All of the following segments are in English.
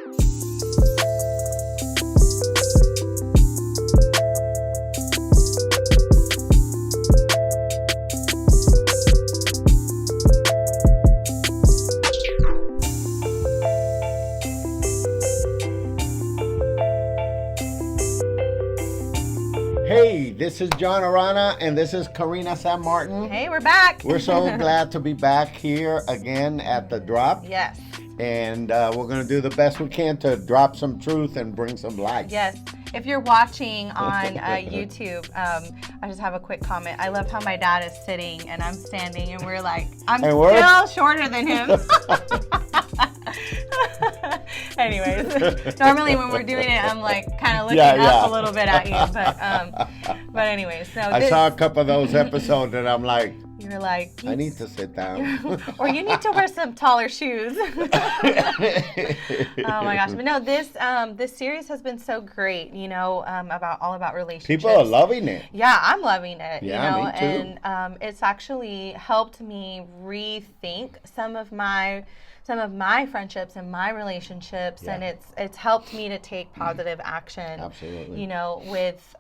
Hey, this is John Arana, and this is Karina San Martin. Hey, we're back. We're so glad to be back here again at the Drop. Yes. And we're going to do the best we can to drop some truth and bring some light. Yes. If you're watching on YouTube, I just have a quick comment. I love how my dad is sitting and I'm standing, and we're like, I'm still shorter than him. Anyways, normally when we're doing it, I'm like kind of looking up a little bit at you, but anyways, so I saw a couple of those episodes, and I'm like, you're like, I need to sit down, or you need to wear some taller shoes. Oh my gosh! But no, this series has been so great. You know, about relationships. People are loving it. Yeah, I'm loving it. Yeah, you know, me too. And it's actually helped me rethink some of my friendships and my relationships, and it's helped me to take positive action. Absolutely. You know, with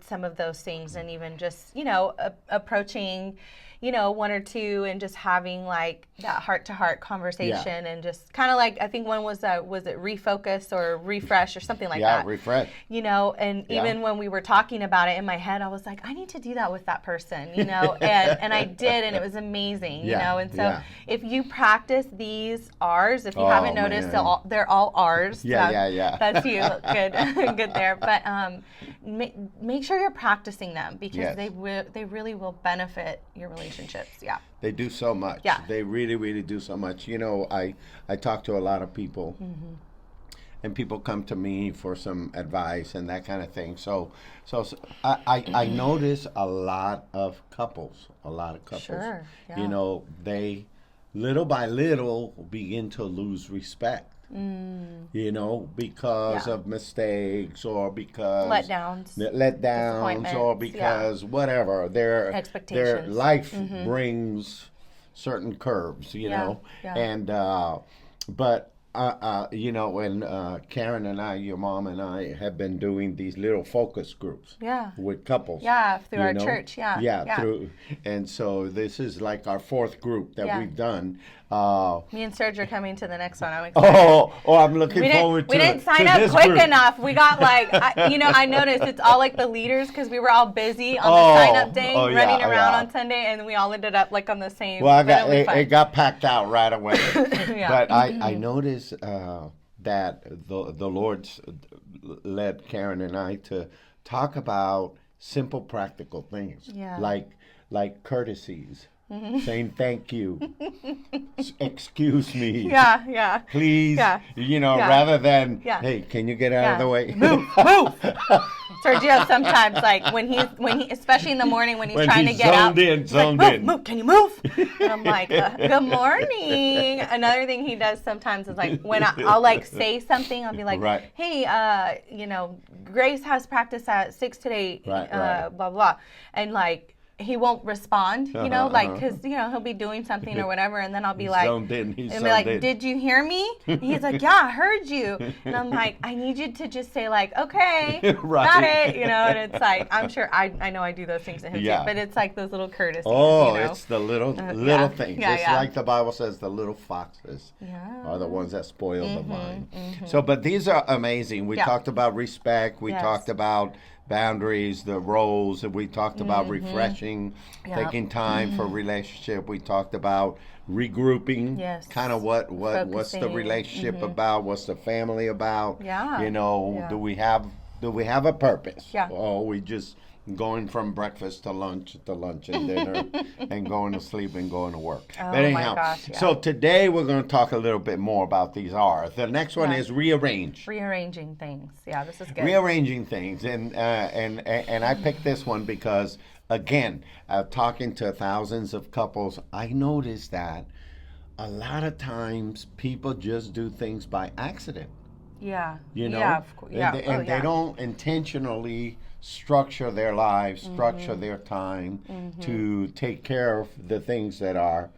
some of those things, and even just approaching, one or two, and just having like that heart-to-heart conversation, and just kind of like, I think one was it refocus or refresh or something like that. Yeah, refresh. And even when we were talking about it in my head, I was like, I need to do that with that person, and I did, and it was amazing, and so if you practice these R's, if you haven't noticed, they're all R's. Yeah. That's you. Good, good there. But make sure you're practicing them, because they really will benefit your relationships. Yeah. They do so much. Yeah. They really, really do so much. I talk to a lot of people, and people come to me for some advice and that kind of thing. So I notice a lot of couples. Sure. Yeah. They little by little begin to lose respect. Because of mistakes, or because letdowns, or because whatever their expectations. Their life brings certain curves, and but when Karen and I, your mom and I, have been doing these little focus groups with couples. Yeah, through our church. Through, and so this is like our fourth group that we've done. Me and Serge are coming to the next one. I'm excited. I'm looking forward to it. We didn't sign up quick enough. We got I noticed it's all like the leaders, because we were all busy on the sign-up day, running around on Sunday, and we all ended up like on the same. Well, it got packed out right away. But I noticed that the Lord's led Karen and I to talk about simple, practical things, like courtesies. Saying thank you, excuse me, please, rather than hey, can you get out of the way? Move. Sergio sometimes, like when he, especially in the morning when he's trying to get out, zoned in. Move, can you move? And I'm like, good morning. Another thing he does sometimes is like when I'll like say something, I'll be like, hey, Grace has practice at 6 today, blah blah, and like, he won't respond, because he'll be doing something or whatever, and then I'll be he's like, zoned in. Did you hear me? And he's like, yeah, I heard you. And I'm like, I need you to just say like, okay, got it, and it's like, I'm sure I know I do those things to him too, but it's like those little courtesies. It's the little things. It's like the Bible says, the little foxes are the ones that spoil the vine. So, but these are amazing. We talked about respect. We talked about boundaries, the roles, and we talked about refreshing, taking time for relationship. We talked about regrouping, kind of what's the relationship about, what's the family about, do we have a purpose, or we just going from breakfast to lunch and dinner and going to sleep and going to work. But anyhow, my gosh, so today we're going to talk a little bit more about these R's. The next one is rearrange. Rearranging things. Yeah, this is good. Rearranging things, and I picked this one because, again, talking to thousands of couples, I noticed that a lot of times people just do things by accident. Yeah. Of course. And they don't intentionally structure their lives, structure their time to take care of the things that are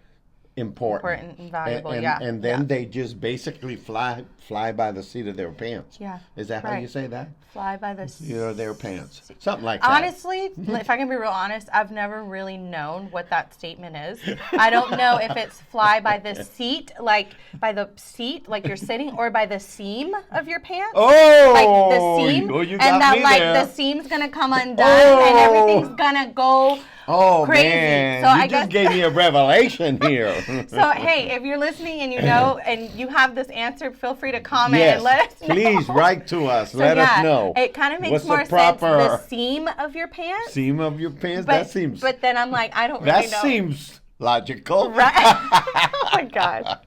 important and valuable. And then they just basically fly by the seat of their pants. Yeah. Is that how you say that? Fly by the seat of their pants. Something like that. Honestly, if I can be real honest, I've never really known what that statement is. I don't know if it's fly by the seat, like by the seat, like you're sitting, or by the seam of your pants. Oh, like the seam, well, you got and that me like there. the seam's gonna come undone, and everything's gonna go. Oh, crazy. man. So you I just guess gave me a revelation here. So, hey, if you're listening and you know and you have this answer, feel free to comment yes, and let us know. Please write to us. Let us know. It kind of makes What's more the proper sense, the seam of your pants. Seam of your pants? That seems... But then I'm like, I don't really know. That seems logical. Right? Oh, my God.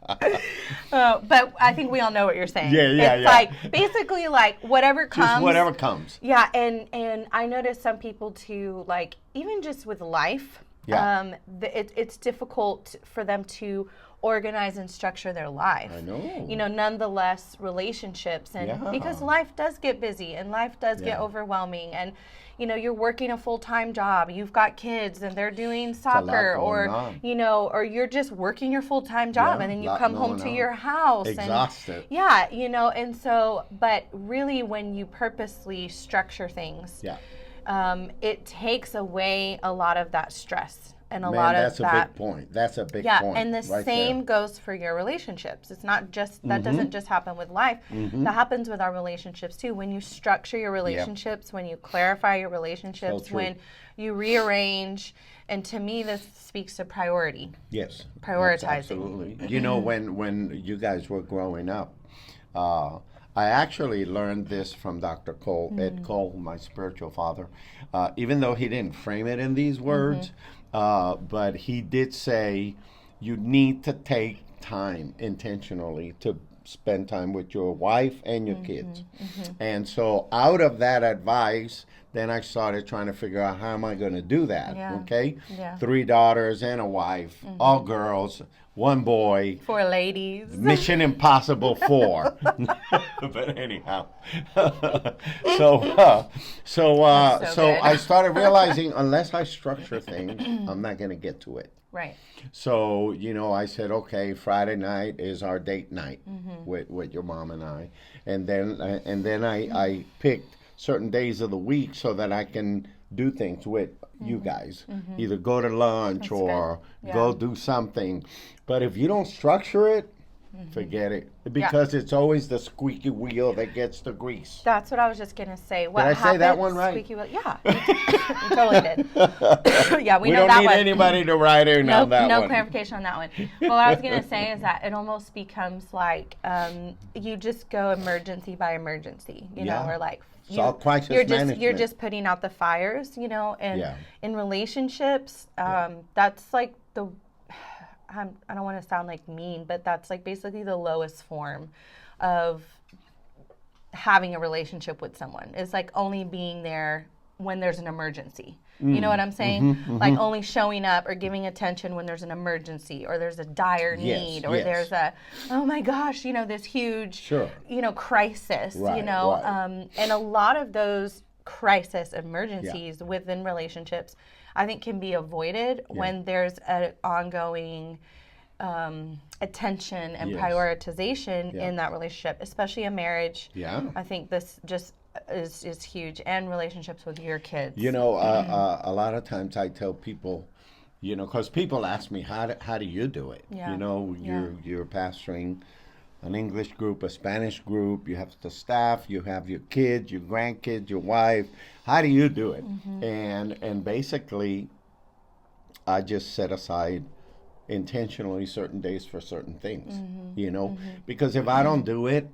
But I think we all know what you're saying. Yeah. It's like, basically, like, whatever comes. Just whatever comes. Yeah, and I notice some people, too, like, even just with life, it's difficult for them to organize and structure their life. I know. You know, nonetheless, relationships, and because life does get busy and life does get overwhelming, and you know, you're working a full-time job, you've got kids and they're doing soccer, or you know, or you're just working your full-time job, and then you come home to your house exhausted. And you know, and so, but really when you purposely structure things, it takes away a lot of that stress. And that's a big point. That's a big point. Yeah, and the same goes for your relationships. It's not just, that doesn't just happen with life. That happens with our relationships too. When you structure your relationships, when you clarify your relationships, when you rearrange, and to me this speaks to priority. Yes. Prioritizing. Absolutely. You know, when you guys were growing up, I actually learned this from Dr. Cole, Ed Cole, my spiritual father, even though he didn't frame it in these words. But he did say you need to take time intentionally to spend time with your wife and your kids. And so out of that advice, then I started trying to figure out how am I going to do that, okay? 3 daughters and a wife, all girls, 1 boy. 4 ladies. Mission Impossible 4. But anyhow, so I started realizing unless I structure things, I'm not going to get to it. Right. So, you know, I said, okay, Friday night is our date night with your mom and I. And then I picked certain days of the week so that I can do things with you guys. Either go to lunch or go do something. But if you don't structure it, forget it. Because it's always the squeaky wheel that gets the grease. That's what I was just going to say. Did I say that one right? Squeaky wheel? Yeah. You totally did. We know that one. We don't need anybody to write in on that one. No clarification on that one. But what I was going to say is that it almost becomes like you just go emergency by emergency, you know, or like you're just putting out the fires, you know, and in relationships, that's like I don't want to sound like mean, but that's like basically the lowest form of having a relationship with someone. It's like only being there when there's an emergency. You know what I'm saying? Like only showing up or giving attention when there's an emergency or there's a dire need or there's a, oh my gosh, you know, this huge, you know, crisis, you know. And a lot of those crisis emergencies within relationships, I think can be avoided when there's an ongoing attention and prioritization in that relationship, especially a marriage. I think this just is huge, and relationships with your kids. You know, a lot of times I tell people, you know, because people ask me, how do you do it? You know, you're pastoring an English group, a Spanish group, you have the staff, you have your kids, your grandkids, your wife. How do you do it? And basically, I just set aside intentionally certain days for certain things, you know, because if I don't do it,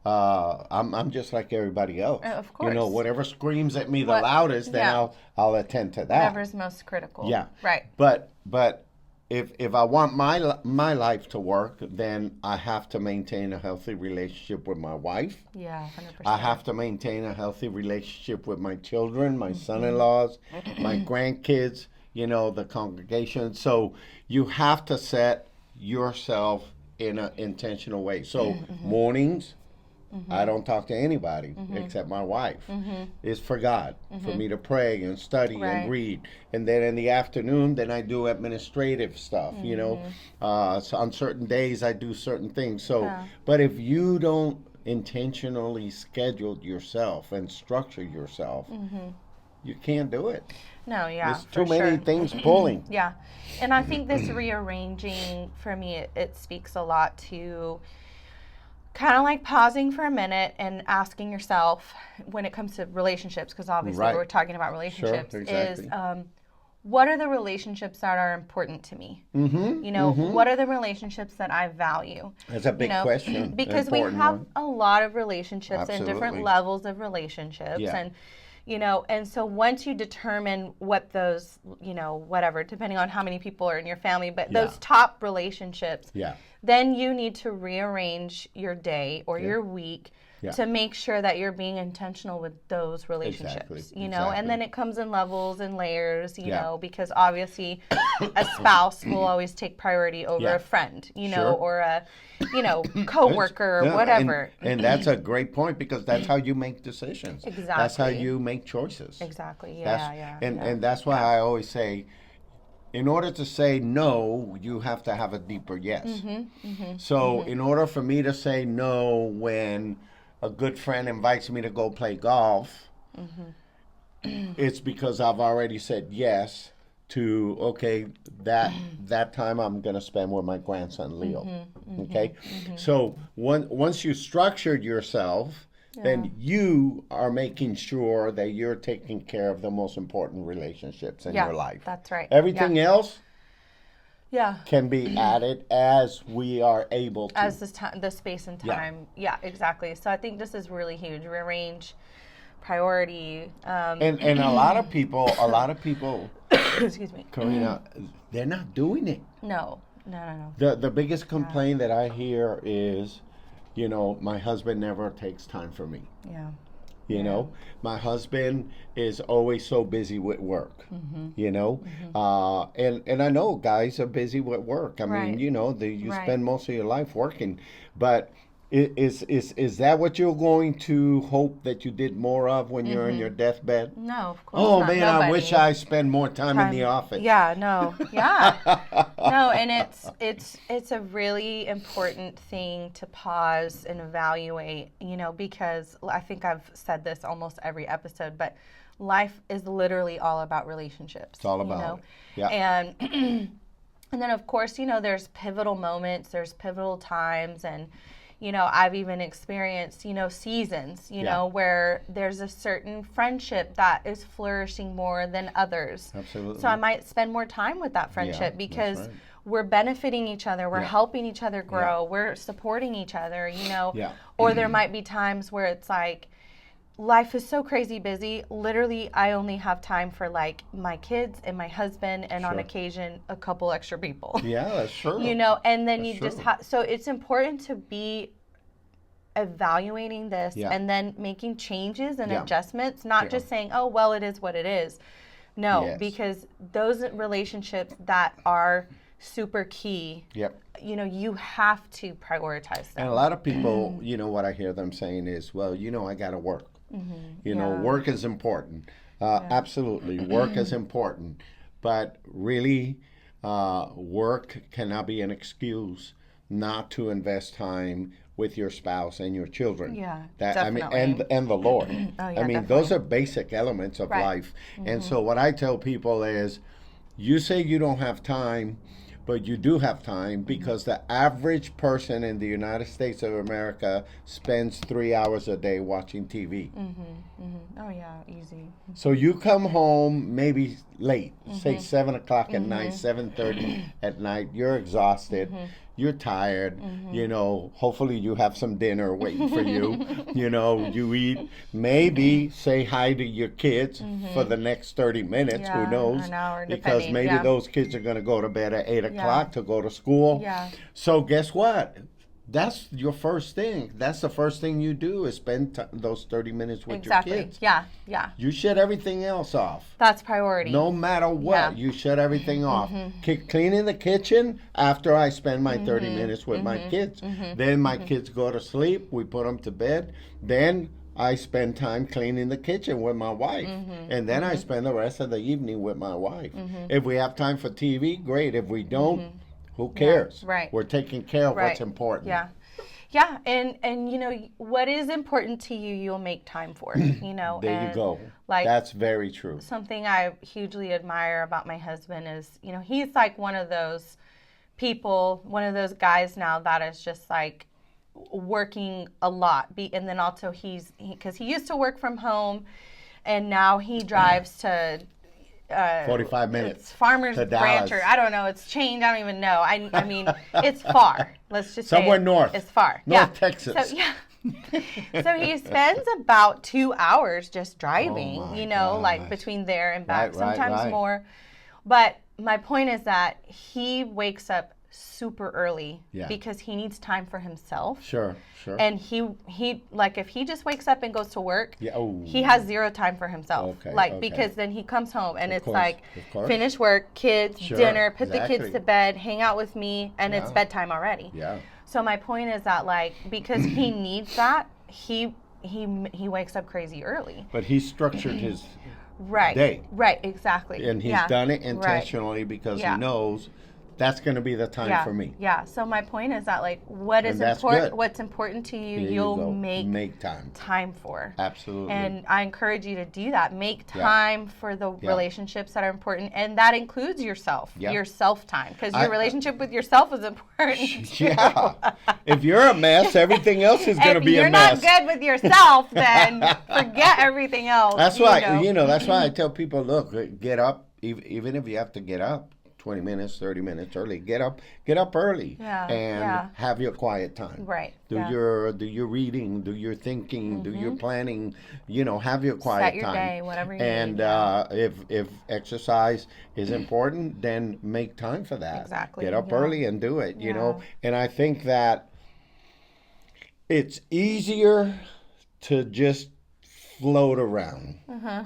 I'm just like everybody else. Of course. You know, whatever screams at me the loudest, then I'll attend to that. Whatever's most critical. Yeah. Right. But if I want my life to work, then I have to maintain a healthy relationship with my wife. Yeah, 100%. I have to maintain a healthy relationship with my children, my son-in-laws, my grandkids, you know, the congregation. So you have to set yourself in an intentional way. So mornings, I don't talk to anybody except my wife. It's for God, for me to pray and study and read. And then in the afternoon, then I do administrative stuff, you know. So on certain days, I do certain things. So, but if you don't intentionally schedule yourself and structure yourself, you can't do it. No, yeah. There's too many things pulling. Yeah. And I think this rearranging, for me, it speaks a lot to kind of like pausing for a minute and asking yourself, when it comes to relationships, because obviously we're talking about relationships, is what are the relationships that are important to me? You know, what are the relationships that I value? That's a big question. Because we have a lot of relationships and different levels of relationships. And you know, and so once you determine what those, you know, whatever, depending on how many people are in your family, but those top relationships, then you need to rearrange your day or your week to make sure that you're being intentional with those relationships, you know, and then it comes in levels and layers, you know, because obviously a spouse will always take priority over a friend, you know, or a, you know, coworker or whatever. And that's a great point, because that's how you make decisions. Exactly. That's how you make choices. Exactly. And that's why I always say, in order to say no, you have to have a deeper yes. So in order for me to say no when a good friend invites me to go play golf, it's because I've already said yes to, okay, that time I'm going to spend with my grandson, Leo. Okay? So once you structured yourself, then you are making sure that you're taking care of the most important relationships in your life. That's right. Everything else can be added as we are able to. As the space and time. Yeah, exactly. So I think this is really huge. Rearrange, priority. And a lot of people, excuse me, Karina, they're not doing it. No. The biggest complaint that I hear is, you know, my husband never takes time for me. You know, my husband is always so busy with work, you know, and I know guys are busy with work. I mean, you know, you spend most of your life working, but is that what you're going to hope that you did more of when you're in your deathbed? No, of course not. Man, nobody. I wish I spend more time in the office. No, and it's a really important thing to pause and evaluate, you know, because I think I've said this almost every episode, but life is literally all about relationships. It's all about it. Yeah. And then of course, you know, there's pivotal moments, there's pivotal times, and you know, I've even experienced, you know, seasons, you know, where there's a certain friendship that is flourishing more than others. Absolutely. So I might spend more time with that friendship because we're benefiting each other, we're helping each other grow, we're supporting each other, you know. Or there might be times where it's like, life is so crazy busy. Literally, I only have time for like my kids and my husband, and on occasion, a couple extra people. Yeah, that's true. You know, and then you just have. So it's important to be evaluating this and then making changes and adjustments. Not just saying, "Oh, well, it is what it is." No, because those relationships that are super key. You know, you have to prioritize them. And a lot of people, you know, what I hear them saying is, "Well, you know, I got to work." You know, work is important. Absolutely, work is important. But really, work cannot be an excuse not to invest time with your spouse and your children. Definitely. I mean, and the Lord. I mean, those are basic elements of life. And so what I tell people is, you say you don't have time, but you do have time, because the average person in the United States of America spends 3 hours a day watching TV. Oh, yeah, easy. So you come home maybe late, say 7 o'clock at night, 7:30 at night. You're exhausted. You're tired. You know, hopefully you have some dinner waiting for you. You know, you eat. Maybe say hi to your kids for the next 30 minutes. Who knows? An hour, because maybe those kids are going to go to bed at 8 o'clock to go to school. So guess what? that's your first thing. That's the first thing you do is spend those 30 minutes with your kids. Yeah, yeah. You shut everything else off. That's priority. No matter what, you shut everything off. Cleaning the kitchen after I spend my 30 minutes with my kids. Then my kids go to sleep. We put them to bed. Then I spend time cleaning the kitchen with my wife. And then I spend the rest of the evening with my wife. If we have time for TV, great. If we don't, who cares? Yeah, right. We're taking care of what's important. Yeah. Yeah, and you know, what is important to you, you'll make time for, you know. There you go. Like, that's very true. Something I hugely admire about my husband is, you know, he's like one of those people, one of those guys now that is just like working a lot. And then also because he used to work from home, and now he drives to 45 minutes. It's Farmer's Branch, or I don't know. It's changed. I don't even know. I mean, it's far. Let's just somewhere say north. It's far. North Texas. So, yeah. So he spends about 2 hours just driving, you know, like between there and back, sometimes more. But my point is that he wakes up super early because he needs time for himself. Sure. And he like, if he just wakes up and goes to work, he has zero time for himself. Because then he comes home and it's like finish work, kids, dinner, put the kids to bed, hang out with me, and it's bedtime already. So my point is that, like, because he needs that, he wakes up crazy early. But he structured his day. Right, exactly. And he's done it intentionally because he knows that's going to be the time for me. Yeah. So my point is that, like, what's important to you, you'll make time for. Absolutely. And I encourage you to do that. Make time for the relationships that are important, and that includes yourself, your self time, because your relationship with yourself is important. Yeah. If you're a mess, everything else is going to be a mess. If you're not good with yourself, then forget everything else. That's why that's why I tell people, look, get up, even if you have to get up 20 minutes, 30 minutes early. Get up early and have your quiet time. Right. Do your reading, do your thinking, do your planning, have your quiet time. Set your day, whatever you need. And if exercise is important, then make time for that. Exactly. Get up early and do it, you know. And I think that it's easier to just float around.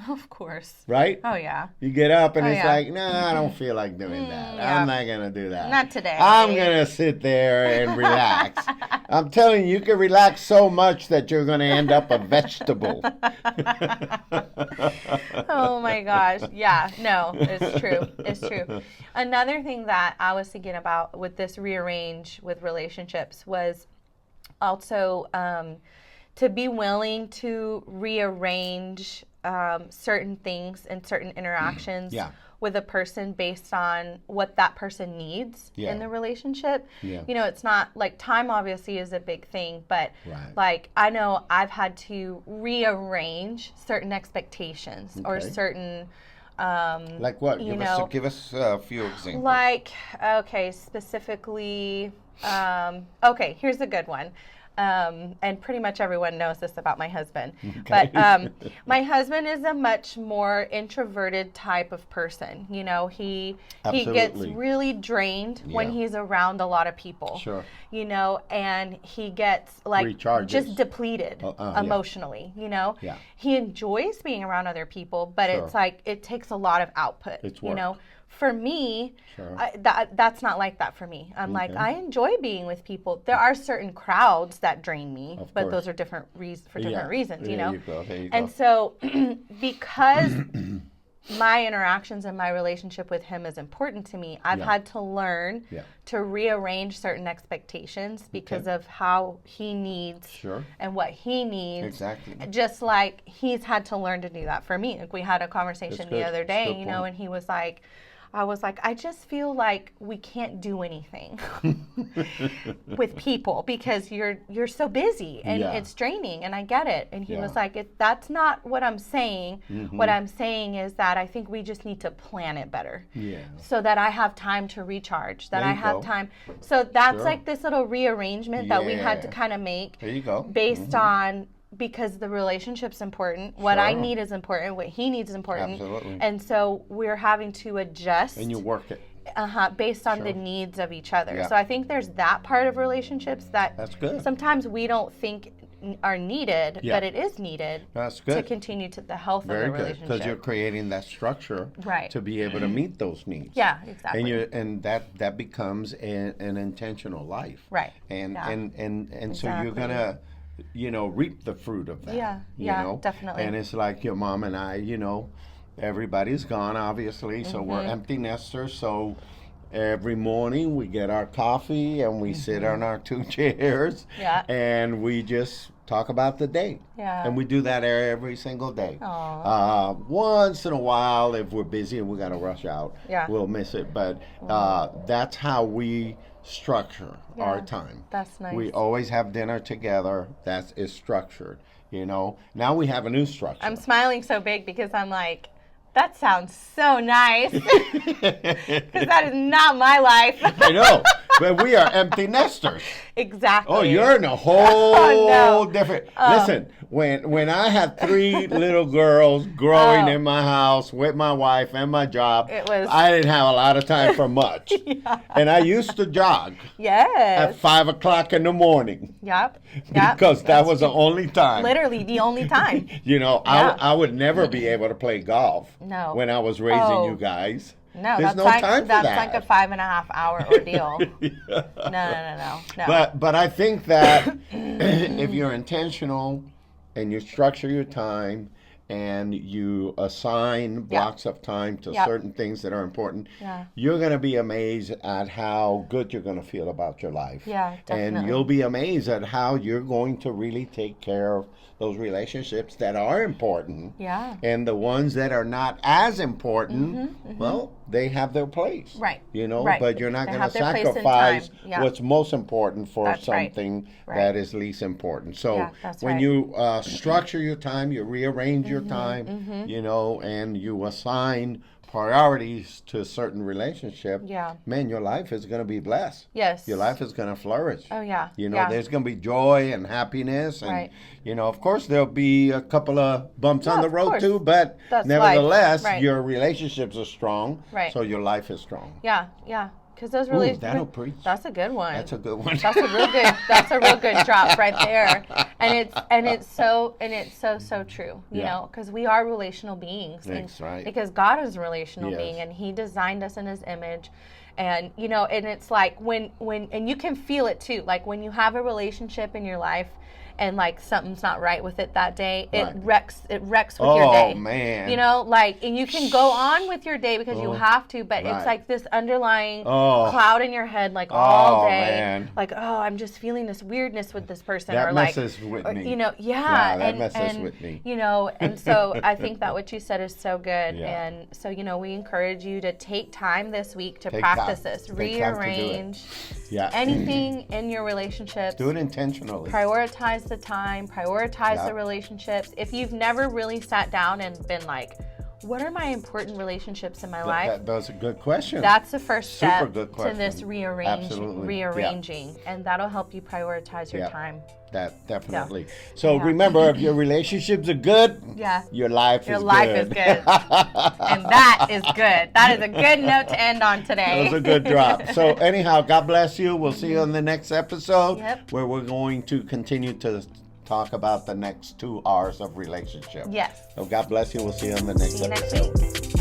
Of course. Right? Oh, yeah. You get up and it's like, I don't feel like doing that. I'm not going to do that. Not today. I'm going to sit there and relax. I'm telling you, you can relax so much that you're going to end up a vegetable. Oh, my gosh. Yeah. No, it's true. It's true. Another thing that I was thinking about with this rearrange with relationships was also to be willing to rearrange certain things and certain interactions with a person based on what that person needs in the relationship. It's not like time obviously is a big thing, but like I know I've had to rearrange certain expectations or certain like what? Give us a few examples. Like, specifically, here's a good one. And pretty much everyone knows this about my husband. But my husband is a much more introverted type of person. He gets really drained when he's around a lot of people. Sure. And he gets like just depleted emotionally. He enjoys being around other people, but it's like it takes a lot of output. It's work. For me, that's not like that for me. I'm like, I enjoy being with people. There are certain crowds that drain me, but those are different for different reasons, There you go. And so because my interactions and my relationship with him is important to me, I've had to learn to rearrange certain expectations because of how he needs and what he needs. Exactly. Just like he's had to learn to do that for me. Like we had a conversation the other day, and he was like, I was like, I just feel like we can't do anything with people because you're so busy and it's draining, and I get it. And he was like, that's not what I'm saying. What I'm saying is that I think we just need to plan it better so that I have time to recharge, that I have time. So that's like this little rearrangement that we had to kind of make based on, because the relationship's important, what I need is important, what he needs is important. Absolutely. And so we're having to adjust. And you work it. based on the needs of each other. So I think there's that part of relationships that's good. Sometimes we don't think are needed, but it is needed. That's good. To continue to the health of the relationship. Because you're creating that structure to be able to meet those needs. Yeah, exactly. And that becomes an intentional life. Right. And so you're gonna, reap the fruit of that. Yeah, definitely. And it's like your mom and I, everybody's gone, obviously, so we're empty nesters. So every morning we get our coffee and we sit on our 2 chairs and we just talk about the day. Yeah. And we do that every single day. Once in a while, if we're busy and we got to rush out, we'll miss it. But that's how we structure our time. That's nice. We always have dinner together. That is structured, Now we have a new structure. I'm smiling so big because I'm like, that sounds so nice. Because that is not my life. I know. But we are empty nesters. Exactly. Oh, you're in a whole different. Listen, when I had 3 little girls growing in my house with my wife and my job, I didn't have a lot of time for much. And I used to jog. Yes. At 5 o'clock in the morning. Yep. Because that was the only time. Literally the only time. I would never be able to play golf. No. When I was raising you guys. No, there's no time for that. That's like a 5.5 hour ordeal. No. But I think that if you're intentional and you structure your time and you assign blocks of time to certain things that are important, you're going to be amazed at how good you're going to feel about your life. Yeah, definitely. And you'll be amazed at how you're going to really take care of those relationships that are important. Yeah. And the ones that are not as important, well, they have their place. Right. But you're not going to sacrifice what's most important for something that is least important. So when you structure your time, you rearrange your time, and you assign priorities to a certain relationship, man, your life is going to be blessed. Yes. Your life is going to flourish. Oh, yeah. There's going to be joy and happiness. And, of course, there'll be a couple of bumps on the road, too. But nevertheless, your relationships are strong. Right. So your life is strong. Yeah. Because those relationships. That'll preach. That's a good one. That's a good one. That's a real good drop right there. And it's so true. You know, because we are relational beings. That's right. Because God is a relational being, and He designed us in His image. And and it's like when and you can feel it too. Like when you have a relationship in your life, and like something's not right with it that day, it wrecks with your day. Oh man. And you can go on with your day because you have to, but it's like this underlying cloud in your head like all day. Man. Like, I'm just feeling this weirdness with this person. That messes with me. That messes with me. And so I think that what you said is so good. Yeah. And so, we encourage you to take time this week to practice this. Rearrange anything in your relationships. Do it intentionally. Prioritize the time, prioritize the relationships. If you've never really sat down and been like, what are my important relationships in my life? That's a good question. That's the first step Super good question. to this rearranging. Yeah. And that'll help you prioritize your time. That definitely. So remember, if your relationships are good, your life is good. Your life is good. And that is good. That is a good note to end on today. That was a good drop. So anyhow, God bless you. We'll see you on the next episode where we're going to continue to talk about the next 2 hours of relationship. Yes. So God bless you. We'll see you on the next episode. See you next week.